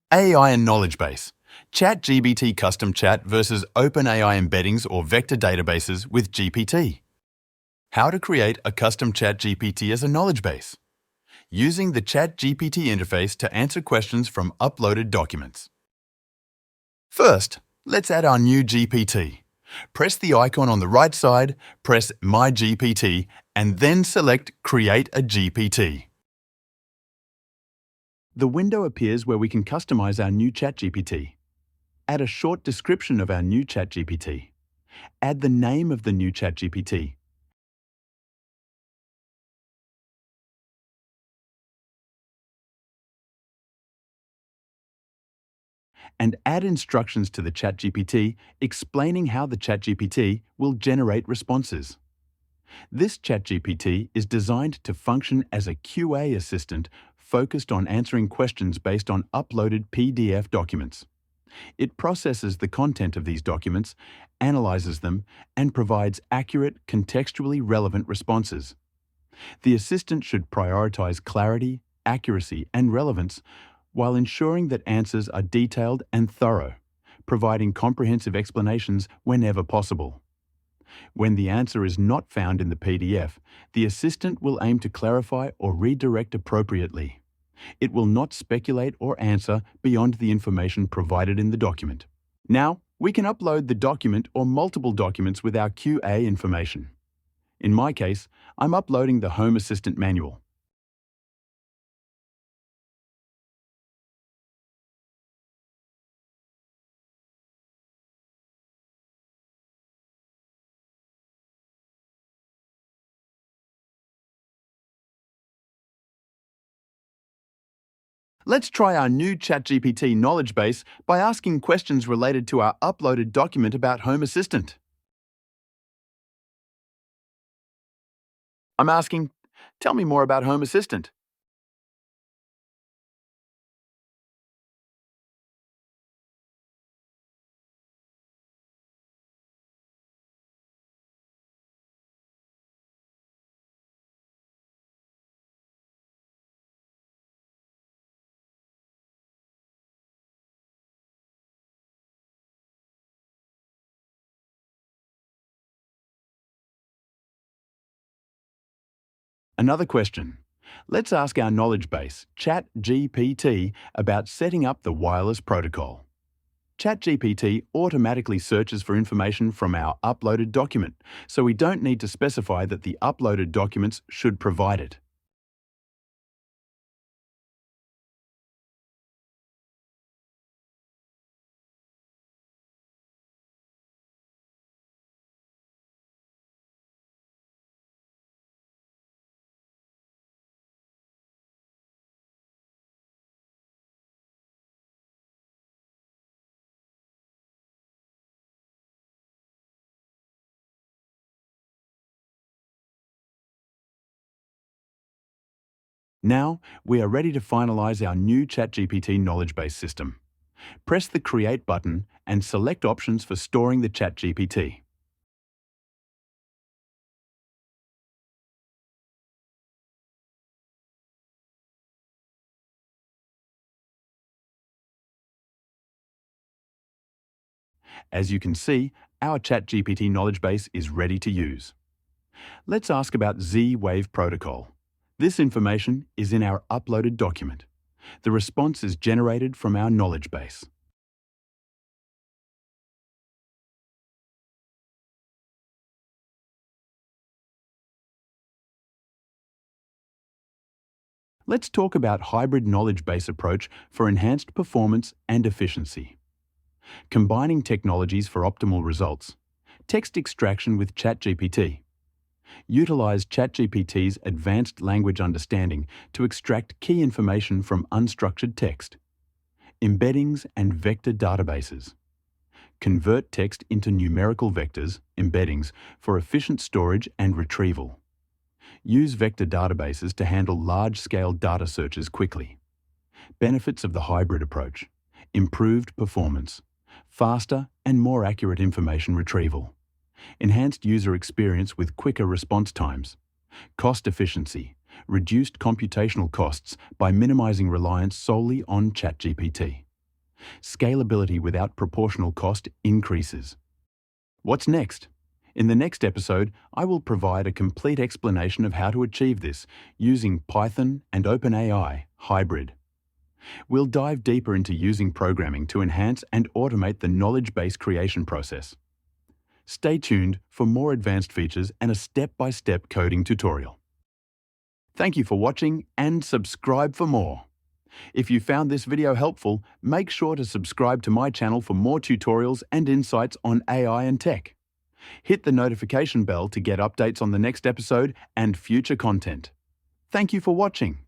AI and knowledge base. ChatGPT custom chat versus OpenAI embeddings or vector databases with GPT. How to create a custom ChatGPT as a knowledge base. Using the ChatGPT interface to answer questions from uploaded documents. First, let's add our new GPT. Press the icon on the right side, press My GPT, and then select Create a GPT. The window appears where we can customize our new ChatGPT. Add a short description of our new ChatGPT. Add the name of the new ChatGPT. And add instructions to the ChatGPT explaining how the ChatGPT will generate responses. This ChatGPT is designed to function as a QA assistant focused on answering questions based on uploaded PDF documents. It processes the content of these documents, analyzes them, and provides accurate, contextually relevant responses. The assistant should prioritize clarity, accuracy, and relevance while ensuring that answers are detailed and thorough, providing comprehensive explanations whenever possible. When the answer is not found in the PDF, the assistant will aim to clarify or redirect appropriately. It will not speculate or answer beyond the information provided in the document. Now, we can upload the document or multiple documents with our QA information. In my case, I'm uploading the Home Assistant manual. Let's try our new ChatGPT knowledge base by asking questions related to our uploaded document about Home Assistant. I'm asking, tell me more about Home Assistant. Another question. Let's ask our knowledge base, ChatGPT, about setting up the wireless protocol. ChatGPT automatically searches for information from our uploaded document, so we don't need to specify that the uploaded documents should provide it. Now, we are ready to finalize our new ChatGPT knowledge base system. Press the Create button and select options for storing the ChatGPT. As you can see, our ChatGPT knowledge base is ready to use. Let's ask about Z-Wave protocol. This information is in our uploaded document. The response is generated from our knowledge base. Let's talk about hybrid knowledge base approach for enhanced performance and efficiency. Combining technologies for optimal results. Text extraction with ChatGPT. Utilize ChatGPT's advanced language understanding to extract key information from unstructured text. Embeddings and vector databases. Convert text into numerical vectors, embeddings, for efficient storage and retrieval. Use vector databases to handle large-scale data searches quickly. Benefits of the hybrid approach. Improved performance. Faster and more accurate information retrieval. Enhanced user experience with quicker response times. Cost efficiency. reduced computational costs by minimizing reliance solely on ChatGPT. Scalability without proportional cost increases. What's next? In the next episode, I will provide a complete explanation of how to achieve this using Python and OpenAI hybrid. We'll dive deeper into using programming to enhance and automate the knowledge base creation process. Stay tuned for more advanced features and a step-by-step coding tutorial. Thank you for watching and subscribe for more. If you found this video helpful, make sure to subscribe to my channel for more tutorials and insights on AI and tech. Hit the notification bell to get updates on the next episode and future content. Thank you for watching.